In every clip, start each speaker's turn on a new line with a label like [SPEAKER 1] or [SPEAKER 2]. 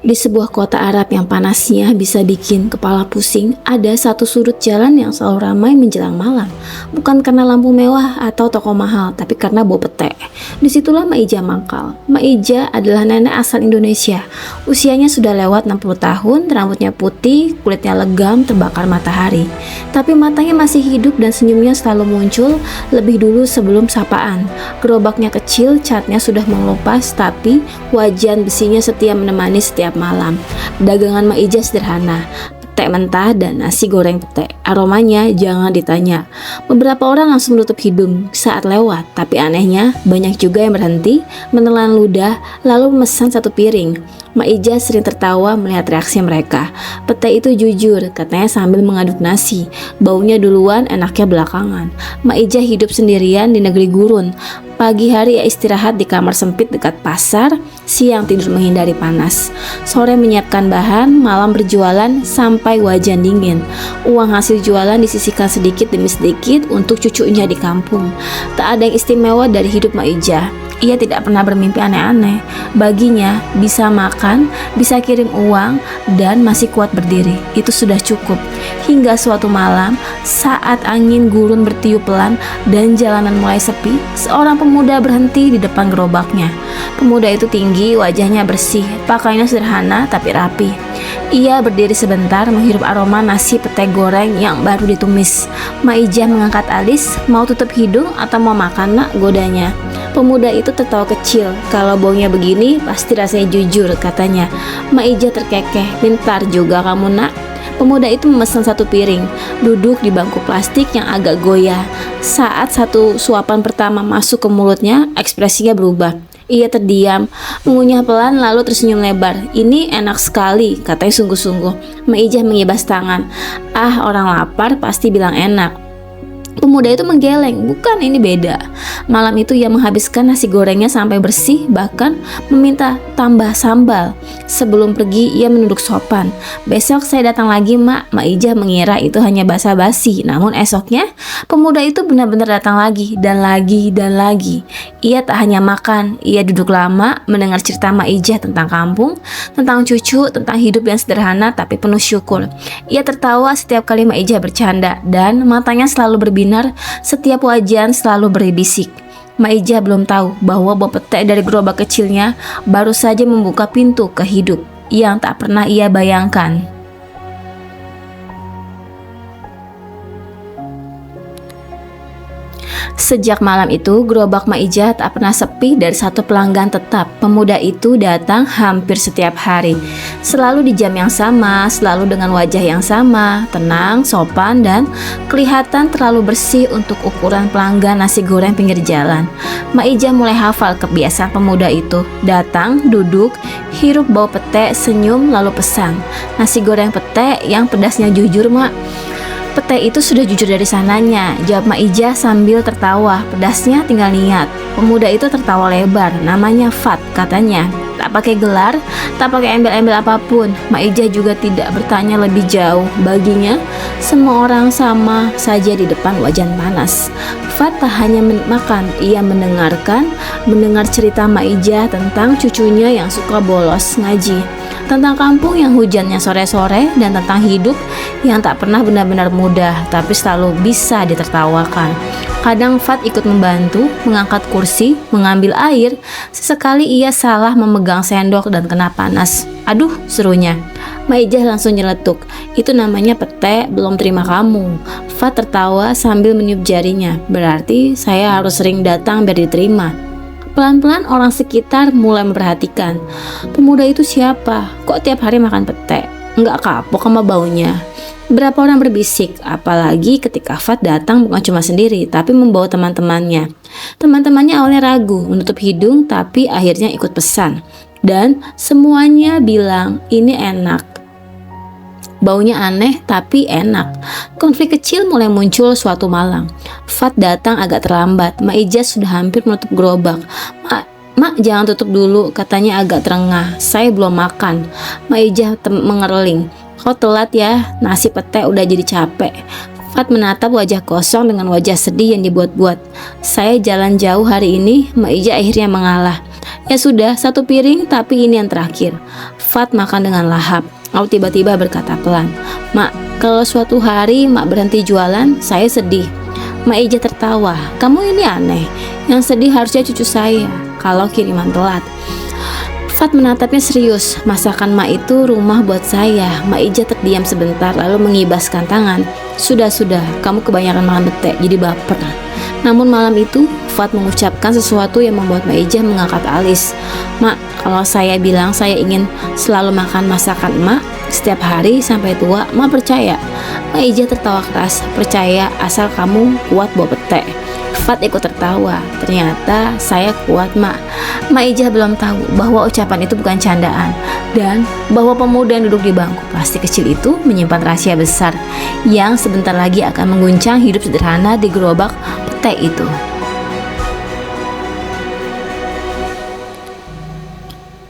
[SPEAKER 1] Di sebuah kota Arab yang panasnya bisa bikin kepala pusing, ada satu sudut jalan yang selalu ramai menjelang malam. Bukan karena lampu mewah atau toko mahal, tapi karena bau pete. Disitulah Maija mangkal. Maija adalah nenek asal Indonesia. Usianya sudah lewat 60 tahun, rambutnya putih, kulitnya legam terbakar matahari. Tapi matanya masih hidup dan senyumnya selalu muncul lebih dulu sebelum sapaan. Gerobaknya kecil, catnya sudah mengelupas, tapi wajan besinya setia menemani setiap malam. Dagangan Maija sederhana, pete mentah dan nasi goreng pete. Aromanya jangan ditanya. Beberapa orang langsung menutup hidung saat lewat, tapi anehnya banyak juga yang berhenti, menelan ludah, lalu memesan satu piring. Maija sering tertawa melihat reaksi mereka. Pete itu jujur, katanya sambil mengaduk nasi. Baunya duluan, enaknya belakangan. Maija hidup sendirian di negeri gurun. Pagi hari ia istirahat di kamar sempit dekat pasar, siang tidur menghindari panas. Sore menyiapkan bahan, malam berjualan sampai wajan dingin. Uang hasil jualan disisihkan sedikit demi sedikit untuk cucunya di kampung. Tak ada yang istimewa dari hidup Maija. Ia tidak pernah bermimpi aneh-aneh. Baginya, bisa makan, bisa kirim uang, dan masih kuat berdiri. Itu sudah cukup. Hingga suatu malam, saat angin gurun bertiup pelan dan jalanan mulai sepi, seorang pemuda berhenti di depan gerobaknya. Pemuda itu tinggi, wajahnya bersih, pakaiannya sederhana tapi rapi. Ia berdiri sebentar menghirup aroma nasi pete goreng yang baru ditumis. Maija mengangkat alis, mau tutup hidung atau mau makan nak, godanya. Pemuda itu tertawa kecil. Kalau baunya begini pasti rasanya jujur, katanya. Maija terkekeh. Pintar juga kamu nak. Pemuda itu memesan satu piring, duduk di bangku plastik yang agak goyah. Saat satu suapan pertama masuk ke mulutnya, ekspresinya berubah. Ia terdiam, mengunyah pelan lalu tersenyum lebar. Ini enak sekali, katanya sungguh-sungguh. Maija mengibas tangan. Ah, orang lapar pasti bilang enak. Pemuda itu menggeleng, bukan, ini beda. Malam itu ia menghabiskan nasi gorengnya sampai bersih, bahkan meminta tambah sambal. Sebelum pergi ia menunduk sopan. Besok saya datang lagi mak. Maija mengira itu hanya basa-basi. Namun esoknya pemuda itu benar-benar datang lagi dan lagi dan lagi. Ia tak hanya makan, ia duduk lama mendengar cerita Maija tentang kampung, tentang cucu, tentang hidup yang sederhana tapi penuh syukur. Ia tertawa setiap kali Maija bercanda dan matanya selalu berbinar, setiap wajan selalu berbisik. Maija belum tahu bahwa bau pete dari gerobak kecilnya baru saja membuka pintu ke hidup yang tak pernah ia bayangkan. Sejak malam itu, gerobak Maija tak pernah sepi dari satu pelanggan tetap. Pemuda itu datang hampir setiap hari. Selalu di jam yang sama, selalu dengan wajah yang sama, tenang, sopan, dan kelihatan terlalu bersih untuk ukuran pelanggan nasi goreng pinggir jalan. Maija mulai hafal kebiasaan pemuda itu. Datang, duduk, hirup bau pete, senyum, lalu pesan. Nasi goreng pete yang pedasnya jujur mak. Pete itu sudah jujur dari sananya, jawab Maija sambil tertawa. Pedasnya tinggal niat. Pemuda itu tertawa lebar. Namanya Fat, katanya. Tak pakai gelar, tak pakai embel-embel apapun. Maija juga tidak bertanya lebih jauh. Baginya, semua orang sama saja di depan wajan panas. Fat tak hanya makan, ia mendengar cerita Maija tentang cucunya yang suka bolos ngaji, tentang kampung yang hujannya sore-sore, dan tentang hidup yang tak pernah benar-benar mudah tapi selalu bisa ditertawakan. Kadang Fat ikut membantu, mengangkat kursi, mengambil air. Sesekali ia salah memegang sendok dan kena panas. Aduh, serunya. Maija langsung nyeletuk. Itu namanya pete belum terima kamu. Fat tertawa sambil meniup jarinya. Berarti saya harus sering datang biar diterima. Pelan-pelan orang sekitar mulai memperhatikan. Pemuda itu siapa? Kok tiap hari makan pete? Nggak kapok sama baunya? Berapa orang berbisik, apalagi ketika Fat datang bukan cuma sendiri, tapi membawa teman-temannya. Teman-temannya awalnya ragu, menutup hidung, tapi akhirnya ikut pesan. Dan semuanya bilang, ini enak. Baunya aneh, tapi enak. Konflik kecil mulai muncul suatu malam. Fat datang agak terlambat, Maija sudah hampir menutup gerobak. Mak, jangan tutup dulu, katanya agak terengah. Saya belum makan. Maija mengerling. Kau telat ya, nasi pete udah jadi capek. Fat menatap wajah kosong dengan wajah sedih yang dibuat-buat. Saya jalan jauh hari ini. Maija akhirnya mengalah. Ya sudah, satu piring tapi ini yang terakhir. Fat makan dengan lahap. Lalu tiba-tiba berkata pelan, "Mak, kalau suatu hari Mak berhenti jualan, saya sedih." Mak Ija tertawa, "Kamu ini aneh. Yang sedih harusnya cucu saya kalau kiriman telat." Fat menatapnya serius. "Masakan Mak itu rumah buat saya." Mak Ija terdiam sebentar lalu mengibaskan tangan. Sudah, kamu kebanyakan makan betek, jadi baper." Namun malam itu, Fat mengucapkan sesuatu yang membuat Mak Ija mengangkat alis. "Mak, kalau saya bilang saya ingin selalu makan masakan Mak setiap hari sampai tua, Mak percaya?" Mak Ija tertawa keras. "Percaya asal kamu kuat bawa petek." Fat ikut tertawa. "Ternyata saya kuat, Mak." Mak Ija belum tahu bahwa ucapan itu bukan candaan dan bahwa pemuda yang duduk di bangku plastik kecil itu menyimpan rahasia besar yang sebentar lagi akan mengguncang hidup sederhana di gerobak petek itu.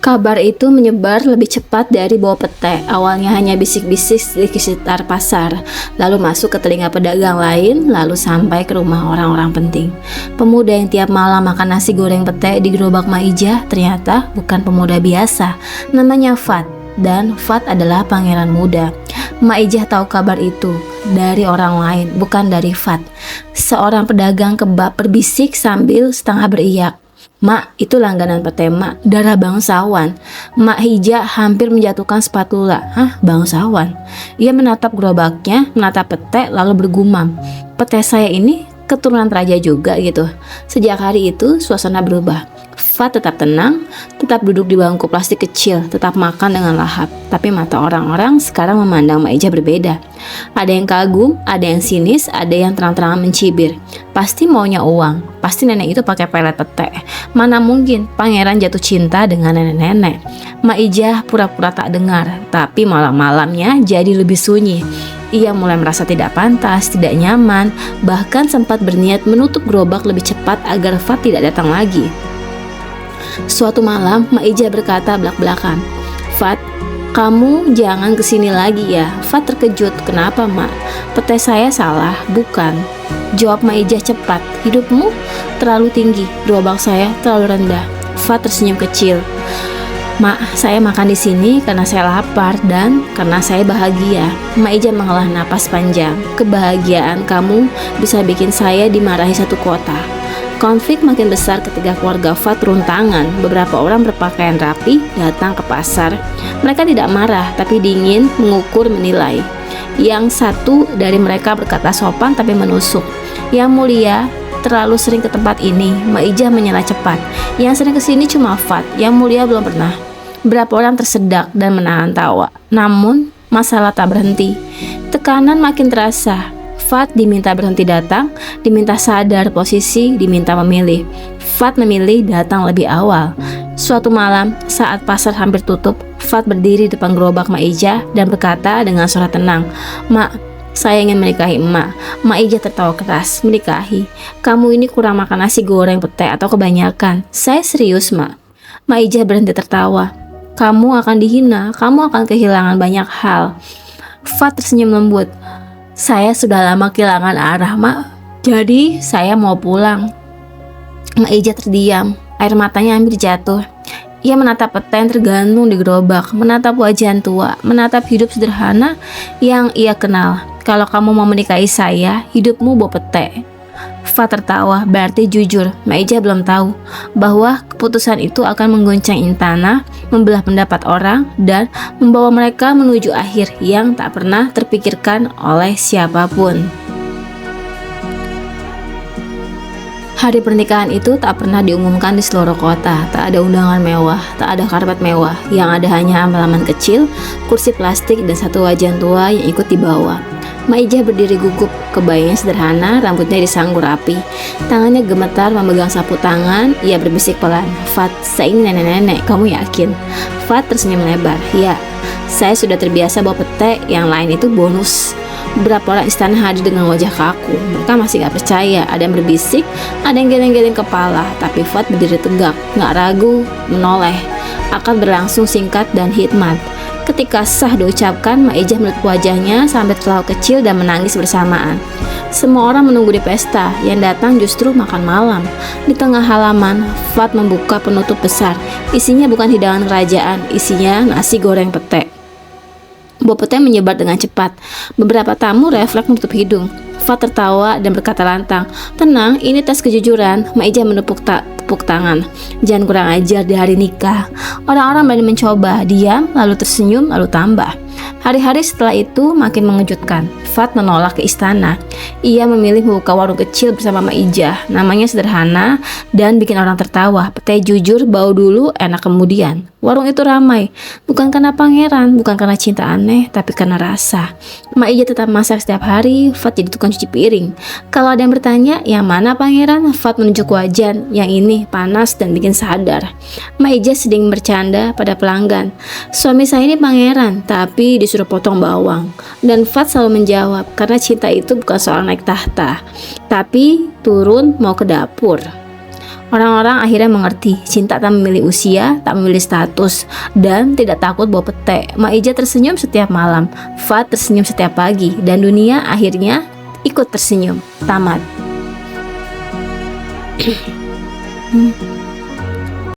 [SPEAKER 1] Kabar itu menyebar lebih cepat dari bawa petek. Awalnya hanya bisik-bisik di sekitar pasar, lalu masuk ke telinga pedagang lain, lalu sampai ke rumah orang-orang penting. Pemuda yang tiap malam makan nasi goreng petek di gerobak Mak Ija ternyata bukan pemuda biasa. Namanya Fat, dan Fat adalah pangeran muda. Mak Ija tahu kabar itu dari orang lain, bukan dari Fat. Seorang pedagang kebab berbisik sambil setengah beriak, "Mak, itu langganan pete Mak, darah bangsawan." Mak Ija hampir menjatuhkan spatula. "Hah, bangsawan?" Ia menatap gerobaknya, menatap pete, lalu bergumam, "Pete saya ini keturunan raja juga gitu." Sejak hari itu, suasana berubah. Fat tetap tenang, tetap duduk di bangku plastik kecil, tetap makan dengan lahap. Tapi mata orang-orang sekarang memandang Mak Ija berbeda. Ada yang kagum, ada yang sinis, ada yang terang-terangan mencibir. Pasti maunya uang, pasti nenek itu pakai pelet petek. Mana mungkin pangeran jatuh cinta dengan nenek-nenek. Mak Ija pura-pura tak dengar, tapi malam-malamnya jadi lebih sunyi. Ia mulai merasa tidak pantas, tidak nyaman, bahkan sempat berniat menutup gerobak lebih cepat agar Fat tidak datang lagi. Suatu malam, Mak Ija berkata belak-belakan, "Fat, kamu jangan kesini lagi ya." Fat terkejut. "Kenapa, Mak? Pete saya salah?" "Bukan," jawab Mak Ija cepat. "Hidupmu terlalu tinggi, gerobak saya terlalu rendah." Fat tersenyum kecil. "Mak, saya makan di sini karena saya lapar dan karena saya bahagia." Mak Ija menghela napas panjang. "Kebahagiaan kamu bisa bikin saya dimarahi satu kota." Konflik makin besar ketika keluarga Fat turun tangan. Beberapa orang berpakaian rapi datang ke pasar. Mereka tidak marah, tapi dingin, mengukur, menilai. Yang satu dari mereka berkata sopan tapi menusuk, "Yang mulia, terlalu sering ke tempat ini." Mak Ija menyela cepat. "Yang sering kesini cuma Fat, yang mulia belum pernah." Beberapa orang tersedak dan menahan tawa. Namun, masalah tak berhenti. Tekanan makin terasa. Fat diminta berhenti datang, diminta sadar posisi, diminta memilih. Fat memilih datang lebih awal. Suatu malam, saat pasar hampir tutup, Fat berdiri depan gerobak Mak Ija dan berkata dengan suara tenang, "Mak, saya ingin menikahi Emak." Mak Ija tertawa keras. "Menikahi? Kamu ini kurang makan nasi goreng petek atau kebanyakan?" "Saya serius, Mak." Mak Ija berhenti tertawa. "Kamu akan dihina, kamu akan kehilangan banyak hal." Fat tersenyum lembut. "Saya sudah lama kehilangan arah, Mak. Jadi saya mau pulang." Mak Ija terdiam, air matanya hampir jatuh. Ia menatap pete yang tergantung di gerobak, menatap wajah tua, menatap hidup sederhana yang ia kenal. "Kalau kamu mau menikahi saya, hidupmu bawa pete." Fat tertawa, berarti jujur. Mak Ija belum tahu bahwa keputusan itu akan mengguncang Intana, membelah pendapat orang, dan membawa mereka menuju akhir yang tak pernah terpikirkan oleh siapapun. Hari pernikahan itu tak pernah diumumkan di seluruh kota. Tak ada undangan mewah, tak ada karpet mewah. Yang ada hanya halaman kecil, kursi plastik, dan satu wajan tua yang ikut dibawa. Mak Ija berdiri gugup, kebayanya sederhana, rambutnya disanggur rapi. Tangannya gemetar memegang sapu tangan. Ia berbisik pelan, "Fat, saya ini nenek-nenek, kamu yakin?" Fat tersenyum lebar. "Ya, saya sudah terbiasa bawa petek, yang lain itu bonus." Beberapa orang istana hadir dengan wajah kaku. Mereka masih gak percaya. Ada yang berbisik, ada yang geleng-geleng kepala. Tapi Fat berdiri tegak, gak ragu, menoleh. Akad berlangsung singkat dan hikmat. Ketika sah diucapkan, Maijah menutup wajahnya sampai tertawa kecil dan menangis bersamaan. Semua orang menunggu di pesta, yang datang justru makan malam. Di tengah halaman, Fat membuka penutup besar. Isinya bukan hidangan kerajaan, isinya nasi goreng pete. Bau pete menyebar dengan cepat. Beberapa tamu refleks menutup hidung. Fat tertawa dan berkata lantang, "Tenang, ini tes kejujuran." Maijah tepuk tangan. "Jangan kurang ajar di hari nikah." Orang-orang berani mencoba, diam, lalu tersenyum, lalu tambah. Hari-hari setelah itu makin mengejutkan. Fat menolak ke istana. Ia memilih membuka warung kecil bersama Maijah. Namanya sederhana dan bikin orang tertawa. Petai jujur, bau dulu, enak kemudian. Warung itu ramai, bukan karena pangeran, bukan karena cinta aneh, tapi karena rasa. Maijah tetap masak setiap hari. Fat jadi tukang cuci piring. Kalau ada yang bertanya, yang mana pangeran? Fat menunjuk wajan. Yang ini panas dan bikin sadar. Maijah sedang bercanda pada pelanggan. "Suami saya ini pangeran, tapi disuruh potong bawang." Dan Fat selalu menjawab, karena cinta itu bukan soal naik tahta, tapi turun mau ke dapur. Orang-orang akhirnya mengerti, cinta tak memilih usia, tak memilih status, dan tidak takut bawa pete. Maijah tersenyum setiap malam, Fat tersenyum setiap pagi, dan dunia akhirnya ikut tersenyum. Tamat.